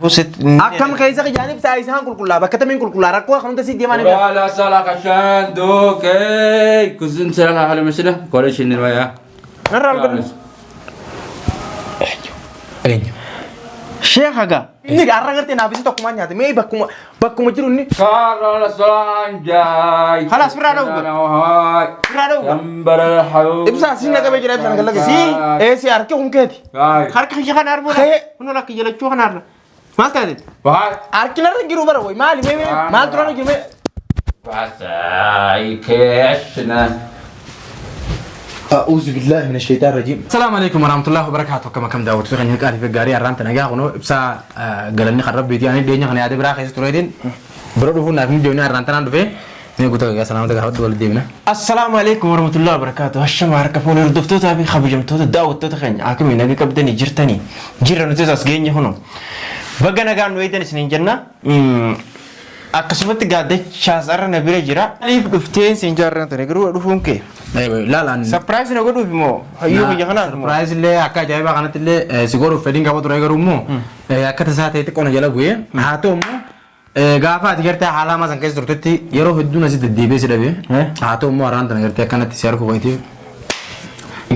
أكم كيسة جانب سايسان كل بكتة من كل ركوا خمسة سيد يماني ولا سلاك عشان دوك كوزن سلاك على مسنا كل شيء نرويا نرى القدس شيخ هذا إني أرى قرتي نابيس تكمان ياتي مي بكم جروني كارل سلام جاي خلاص فرادو فرادو كمبر الحيو إبسا سينا كبي جرب سان كلا سي إيه سي أركي هم كهدي أركي خيجا خنار بولا هنو لك يلا شو خنار ما تادي أركي نار جرو برا وي مال مي مال ترانا جرو بس أي كيشنا أعوذ بالله من الشيطان الرجيم السلام عليكم ورحمة الله وبركاته كم داود في خنيك ألف جاري أرانت نجاه خنو بس قالني خرب بيتي أنا ديني خني عادي براخ يستوردين برضو هو نافين جوني أرانت نان دفع نيجي قلت له السلام عليكم ورحمة الله دينا السلام عليكم ورحمة الله وبركاته هالشم عارك فون الدكتور تابي خبي جم توت داود توت خن عاكم من نبي كبدني جرتني جيران توت أسجيني هنو بقى نجان ويدن سنين جنة أكسبت قاعدة شازر نبيل جرا أليف دفتين سنجارنا تنقروا دفون كي لا لا سبرايز نقولوا في مو هيو بيجانا سبرايز اللي أكا جايبا كانت اللي سيقولوا فدين كابو تراجعوا مو أكا تساعد تكون جلا بويه هاتو مو غافا تجرت حالا ما سانكيس درتي يرو هدونا سيد الديبي سيدبي هاتو مو أران تنقرت كانت تسير كويتي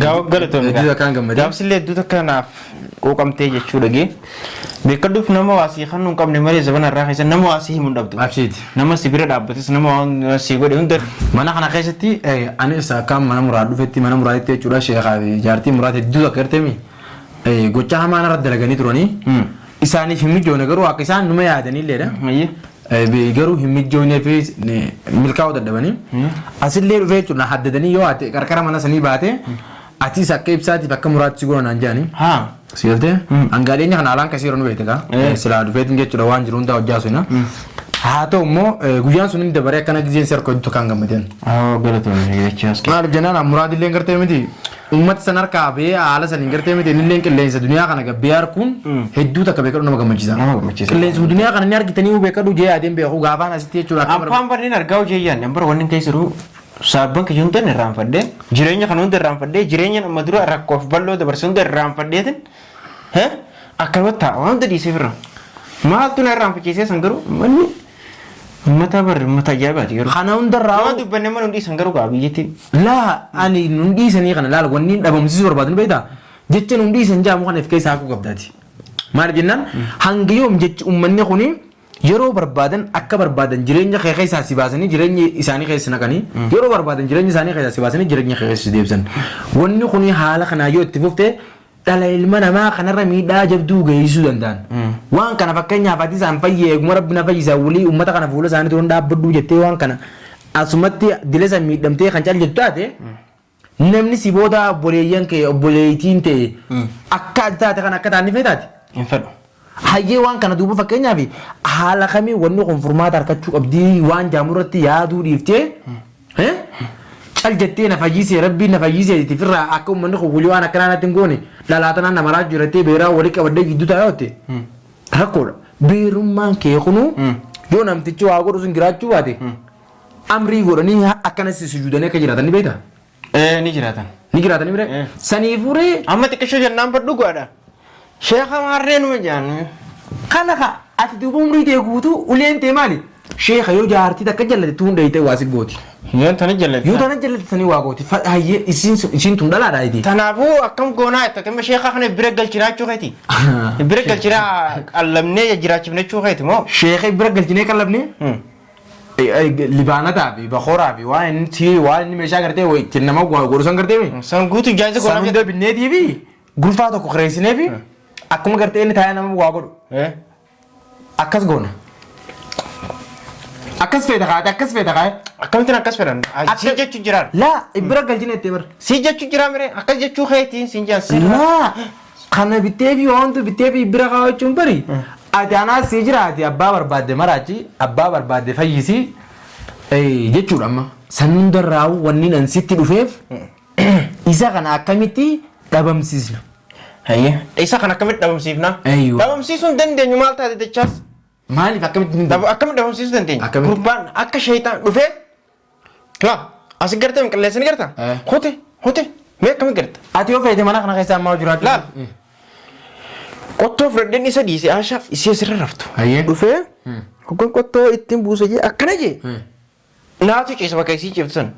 غاو غلطو دي كان غمد دام سلي دو تكنا ko kamte jechu lagi bekaduf nama wasi kan ungkap nemari zaman arah kaisan nama wasi mundab tu absid nama sibira dabatis nama sigo de under mana kana kaisati ani sa kam mana muradu fetti mana muradi te chura sheikha jarti muradi du karte mi gocha hamana rad lagani turani isani himmi jo nagaru akisan nume yadani leda be garu himmi jo ne fe milkaw dadabani asille fe chuna haddadani yo ate karkara mana sani baate ati sakke ibsati bakka murad siguro nanjani ha sirte angadenya kana alan kasiro no betega sila du fetin gechu wan jirunda hojjasuna hato mo guyan sunin de bare kana gizen ser ko to kanga meden oh galato ne yechas mar janana murad len garte medi ummat sanar ka be ala sanin garte medi len ke len sa dunya kana ga biar kun heddu ta ka be ko no gamajisa len su dunya kana nyar gitani be ka du je adem be ko gafa na sitie chura am pam bar ni nar gaw je yan number 1 kai suru sabban ke junta ne ram fadde jirenya kan unde ram fadde jirenya madura rakkof ballo de barsun de ram fadde ten he akan wata on de disifra ma tu ne ram fadde sangaru mani mata bar mata jaba tigaru khana unde raw du banne man undi sangaru ga biyeti la ani nundi sani kana la wonni dabam sisor badin beita jechen undi sanja mo kan fk sa ku gabdati mar jinnan hangiyom jech ummanne khuni yeroo barbaadan akka barbaadan jireenya keessa sibaasanii jireenya isaanii keessa naqanii yeroo barbaadan jireenya isaanii keessa sibaasanii jireenya keessa deebisan wanni kun haala kana yoo itti fuftee dhala ilma namaa kanarra miidhaa jabduu geessisuu danda'an waan kana fakkeenyaaf ati isaan fayyee eeguma rabbina fayyisaa walii uummata kana fuula isaanii turuun dhaabbaduu jettee waan kana asumatti dilesa miidhamtee kan caal jettu taate namni si booda obboleeyyan kee obboleeytiin ta'e akka ati taate kan akka taanni feetaati hin fedhu hayyee waan kana duuba fakkeenyaaf haala kamii wanni kun furmaata harkachuu qabdii waan jaamurratti yaaduu dhiiftee cal jettee na fayyisee rabbii na fayyisee tifirraa akka uummanni kun walii waan akkanaa natti hin goone lalaatan na maraa jirattee beeraa walii qabadde gidduu taa'ootte rakkoodha beerummaan kee kunu yoo namtichi waa godhu sun jiraachuu baate amrii godhanii akkanas sujuudanii akka jiraatan ni beekta ni jiraatan bire saniifuree amma xiqqishoo jennaan badhu godha sheekha maarree numa jaannu kana ka ati duuba umrii ta'e guutuu uleen ta'e maali sheekha yoo jaartii takka jallate tuun dhayitee waa si gooti yoo tana jallate sanii waa gooti hayyee isiin tun dhalaadha iti kanaafuu akkam goonaa itti sheekha kana bira galchinaachuu keeti bira galchinaa qallamnee jiraachifnachuu keeti moo sheekha bira galchinee qallabnee libaanataa fi bakooraa fi waan inni meeshaa gartee ittiin nama godhusan gartee san guutu jaansa goonaa san hunda binneetii fi gulfaa tokko kireessinee fi akkuma gartee inni taa'ee nama waa godhu akkas goona akkas feeta kaa'ate akkamittiin akkas fedhan si jechuu jiraan laa bira galchine itti bar si jechuu jiraa mire akkas jechuu keetiin sin jaansi laa kana bittee fi wantu bittee fi bira kaawwachuun bari ati anaa si jiraati abbaa barbaadde maraachi abbaa barbaadde fayyisi jechuudha amma san hundarraa wanni nan sitti dhufeef isa kana akkamitti dhabamsiisna hayyee isa kana akkamitti dhabamsiifna dhabamsiisuu hin dandeenyu maal taate jechaas maaliif akkamitti dhabamsiisuu dandeenya gurbaan akka shaytaan dhufee laa asi gartee min qilleensani garta hote mee akkamitti garta ati yoo feete mana kana keessaa ammaa jiraatu laal qottoo fudhadheen isa dhiise Aashaa isii asirra raftu. Hayyee. Dhufee hoggan qottoo ittiin buuse jee akkana jee. Naatu ciisa bakka isii ciiftu san.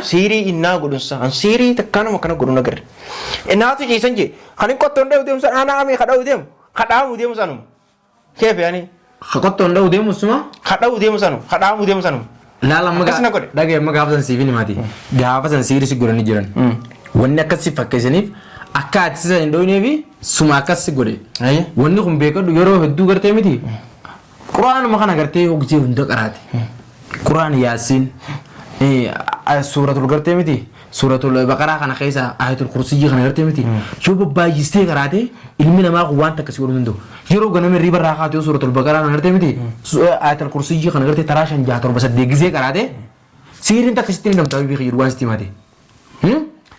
Siirii innaa godhunsa an siirii takkaanuma kana godhun agarre. Naatu ciisan jee kan qottoon dhawu deemu san aanaa amee kadhawu deemu kadhaamu deemu sanuma. Keefe ani. Qottoon dhawu deemu suma. Kadhawu deemu sanuma kadhaamu deemu sanuma. Laala Akkasina godhe. dhagee amma gaafa san siifin himaati. Gaafa san siirii si godhanii jiran. Wanni akkasii fakkeessaniif akka ati isa hin dhooneef suma akkasii godhe. Wanni kun beekadhu yeroo hedduu gartee miti. Quraanuma kana gartee hojii hunda qaraate. Quraan Yaasiin suuratul gartee miti. Suuratul Baqaraa kana keessa ayatul kursiyyi kana gartee miti. Yoo babbaayistee qaraate ilmi namaa kun waan akkasii godhuu danda'u. Yeroo ganama riba irraa kaatee suuratul Baqaraa kana gartee miti. Ayatul kursiyyi kana gartee taraa 5-7 gisee qaraate siiriin akkasitti hin damtaa beekii jiru waan sitti himaate.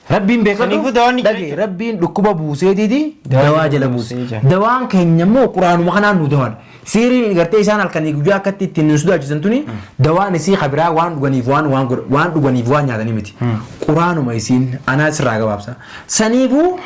Rabbiin beekatu dhagee rabbiin dhukkuba buuseetiiti dawaa jala buuse. Dawaan keenya immoo quraanuma kanaan nu dawaadha. Siiriin gartee isaan halkanii guyyaa akkatti ittiin nu sodaachisan tuni dawaan isii kabiraa waan dhuganiif waan dhuganiif waan nyaatanii miti. Quraanuma isiin anaa sirraa gabaabsa. Saniifuu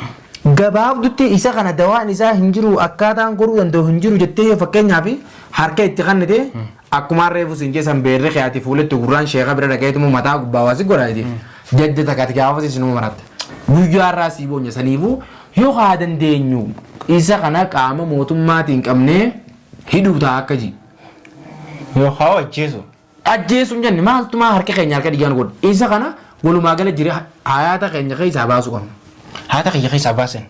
gabaabdutti isa kana dawaan isaa hin jiru akkaataan godhuu danda'u hin jiru jettee fakkeenyaaf harka itti kannite akkuma reefu siin keessan beerree keeyyaati fuuletti gurraan sheeka bira dhaqeetumu mataa gubbaa waasi godhaati. Jadda takkaati gaafa sinuma maratte. Guyyaa irraa sii boonya saniifuu yoo haa dandeenyu isa kana qaama mootummaatiin qabnee hidhuu ta'a akka ji. Yoo haa ajjeesu. Ajjeesuun jenne maaltumaa harka keenya harka dhiyyaan godha. Isa kana walumaa gala jire hayaata keenya keessaa baasuu qabna. Hayaata keenya keessaa baasen.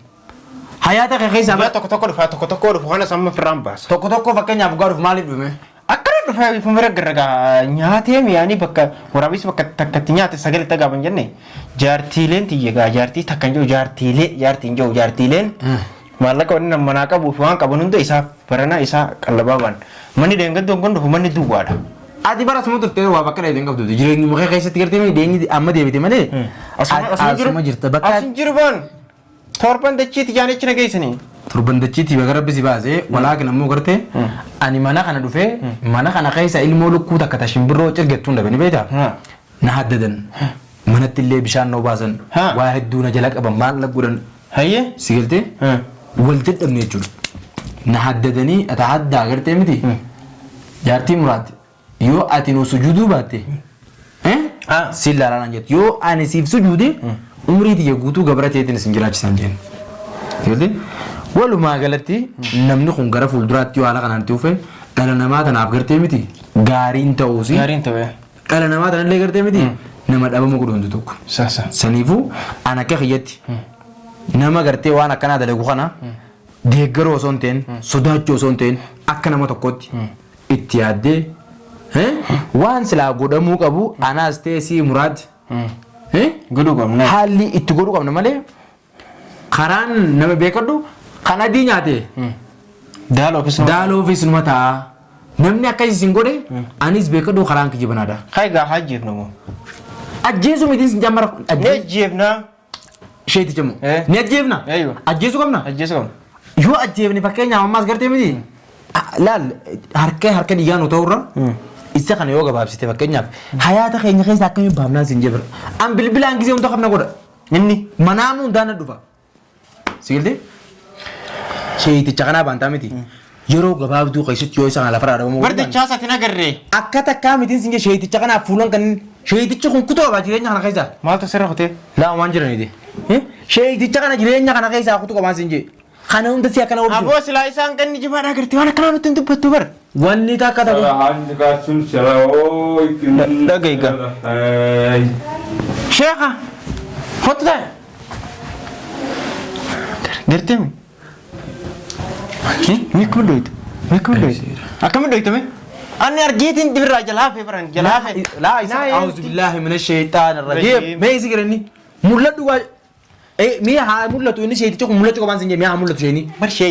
Hayaata keenya keessaa Baa tokko tokko dhufu kana samma firraan baasa. tokko fakkeenyaaf dhugaa dhufu maaliif dhume? Akkana dhufee fuuldura gargaraa nyaatee mi'aanii bakka waraabessi bakka takkatti nyaate sagalee tagaaban jenne jaartiileen xiyyeegaa jaartii takkan jiru jaartiin jiru jaartiileen maallaqa wanni nama manaa qabuuf waan qaban hunda isaa baranaa isaa qallabaa baan manni deengaddoon kun dhufu manni duwwaadha. Ati bara asuma turtee waa bakka dheedeen qabdu jireenyi muka keessatti gartee mee deenyi amma deebite malee asuma jirta bakka asin jiru baan torban dachiiti jaanichi na geessanii. Turban dachiitii bakka rabbi si baasee walaakin ammoo gartee ani mana kana dhufee mana kana keessa ilmoo lukkuu takka tashimbirroo cirgettuu hin dhabani beektaa na haddadan manatti illee bishaan noo baasan waa hedduu na jala qaban maal lagguudhan Hayyee si galtee wal dadhabne jechuudha. Na haddadanii ata haddaa gartee miti jaartii muraatti yoo ati nu sujuuduu baatte si ilaalaan jettu yoo ani siif sujuude umrii tiyya guutuu gabra teetiin isin jiraachisan jeen. Walumaa galatti namni kun gara fuulduraatti yoo haala kanaan dhufe dhala namaa tanaaf gartee miti gaariin ta'uusi. gaariin ta'e. Dhala namaa tanallee gartee miti nama dhabama godhu tokko. Sasa. Saniifuu ana akka kiyyatti nama gartee waan akkanaa dalagu kana deeggaroo osoo hin ta'in sodaachuu osoo hin ta'in akka nama tokkotti itti yaaddee waan silaa godhamuu qabu anaas ta'e si muraati. Godhuu qabna. Haalli itti godhuu qabna malee karaan nama beekadhu kan adii nyaate daaloofis numa ta'a. Namni akkasii sin godhe anis beekadhu karaan kijibanaadha. Kaigaa hajjeef namoo. Ajjeesuu miti sin jammara. Ajjeefnaa. Sheeticha moo? Ni ajjeefna? Ajjeesuu qabna? Ajjeesuu qabna. Yoo ajjeefne fakkeenyaaf ammaas gartee miti laal harka dhiigaa nu ta'urra isa kana yoo gabaabsite fakkeenyaaf hayaata keenya keessa akkamiin baafnaa sin jebira. An bilbilaan gisee hunda qabna godha. Inni manaamuu hundaan dhufa. Sigilte? Sheeticha kanaa baantaa miti. Yeroo gabaabduu keessatti yoo isa kana lafarraa dhabamu. Bardachaa isaatiin agarree. Akka takkaa mitiin sin sheeticha kanaaf fuulan kan sheetichi kun kutuu qabaa jireenya kana keessa. Maaltu sirra kutee? Laa waan jiraniiti. Sheeticha kana jireenya kana keessa kutuu qabaa sin jee. Kana hunda si akkana oolchu. Aboo silaa isaan kan ni jibaadhaa agartee waan akkanaa nutti hin dubbattu bar. Wanni takka ta'u. Handi kaasun siroo ikin. Dhagayga. Sheekha. Kottu taa'e. Gartee mi? Mikkuma dhoyte. Mikkuma dhoyte. Akkamiin dhoyte mi? Ani argiitiin dibirraa jalaa fee baran jalaa fee. Laa isa a'uuzu billaahi mina sheexaan irrajiim. Mee isi giranni. Mul'adhu waa. Mi'a haa mul'atu inni sheeticha kun mul'achuu qabaan sin jee mi'a haa mul'atu sheeni.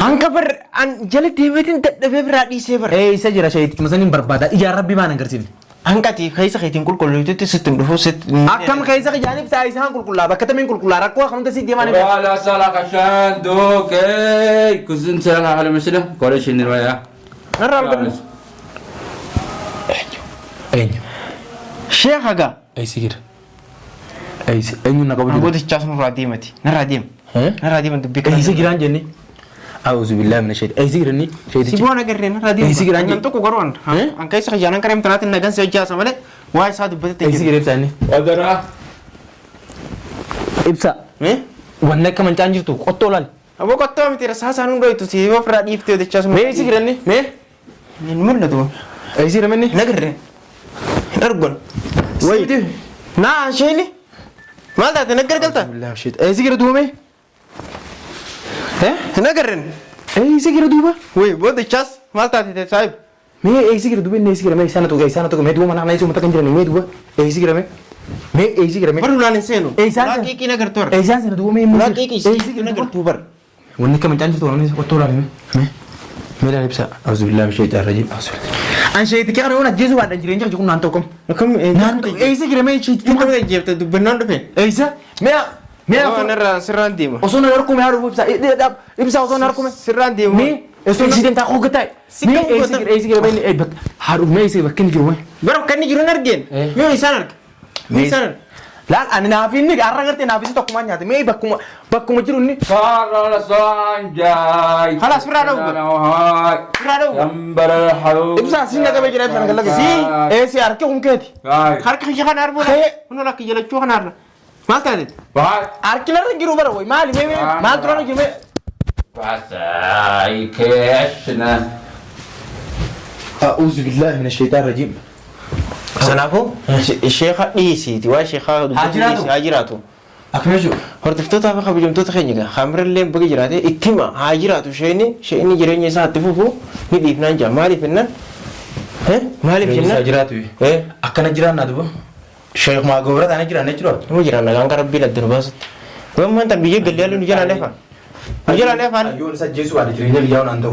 Hanga bar an jala deebiitiin dadhabee biraa dhiisee bar. Isa jira sheeticha masaniin barbaada ijaan rabbi maan agarsiifne. Hanqati keessa keetiin qulqulluututti sittin dhufu sitti. Akkam keessa jaaniif saa isaan qulqullaa bakka tamiin qulqullaa rakkoo kan si deemaan. Wala sala kashan doke kusin sala halu mesida kore shinir waya. Narraa argamu. Eenyu. Sheekha gaa. Eessi jira. Eessi eenyu na qabu. Angootichaas nurraa deemati. Narraa deema. Narraa deema dubbii kana. Eessi jiraan jenne. أعوذ بالله من الشيطان أي سيرني Si bu'aan agarreen raadiyoo. Eessi giraan Nam tokko garuu an keessa xiyyaanaan kareem tanaatiin nagaan si hojjaasa malee waa isaa dubbatetti أي hin jiru. سير إبساني Wadara. إبسا وأنا كمان تانجرتو قطو لال Aboo qottoo miti rasaa isaan hundoo itti si yoo firaa dhiiftee odechaas مي أي سيرني مي Hin mul'atu. أي سير مني Hin agarreen. Hin argon. ويدي Naa sheeni. Maal taate hin agargalta? بالله من الشيطان أي سير دوبا مي ها Hin agarreen. أي سير دوبا Wai boodechaas maal taate ta'e saayib. مي أي سير دوبا إني سير مي سنة تو مي دوبا أنا نايسو متى كنجرني مي دوبا أي سير مي مي أي سير مي Barri ulaan hin seenu. Eessaan Ulaa seenu? qiiqiin agartuu arra. أي سنة دوبا مي Ulaa qiiqii hin agartuu bar. وأنا كمان تانجرتو أنا قطو لال مي مي لا إبسا أعوذ بالله من الشيطان الرجيم أعوذ بالله أنا شيء تكلم أنا جيزو بعد أجرين جاكم نانتوكم Akkam نانتو أي سير مي شيء Inni kamii jeebta dubbannaan dhufe. أيسا ميا ميا Waan irraa sirraan deema. وصلنا لكم يا رب إبسا وصلنا لكم Sirraan deema. مي إكسيدنت أخو قتاي مي أي سير مي أي بك هارو مي سير بكين جوا Bara kan ni jiru hin argeen. Mee isaan arga. Mee isaan arga. لا أنا نافيني أرى قرتي نافيس تكون مانيا مي بكم جروني Sarala sanjay. Halas, firada ugu. Hai. Firaa dha'u. Yambara halu. إبسا سينا كم يجري إبسا نقول لك سي إيه سي أركي هم كذي Hai. Harka kiyya kan arboodha. Hey. Kun lakki jalachuu kan arra. Maal taate? Hai. أركي لا تجرو برا وي مالي مي ما تروح نجي مي Pasai keshna. أعوذ بالله من الشيطان الرجيم Kanaafuu sheekha dhiisiiti waa sheekha Haajiraatu. haa jiraatu. أكمل Hordoftoota fi kabajamtoota keenya egaa haamirallee baga jiraate ittima haa jiraatu isheen jireenya isaa itti fufu ni dhiifnaan jaa maaliif jennaan? Maaliif jennaan? جراتوي أكنا جران نادو شيخ ما قبرت أنا جران نجرو Nama jiraan nagaan gara rabbii ladda baasutti. Waan maanta biyya galii halluu nu jala leefaan. Nu jala leefaan. يون سجيسو على جرين اليوم عنده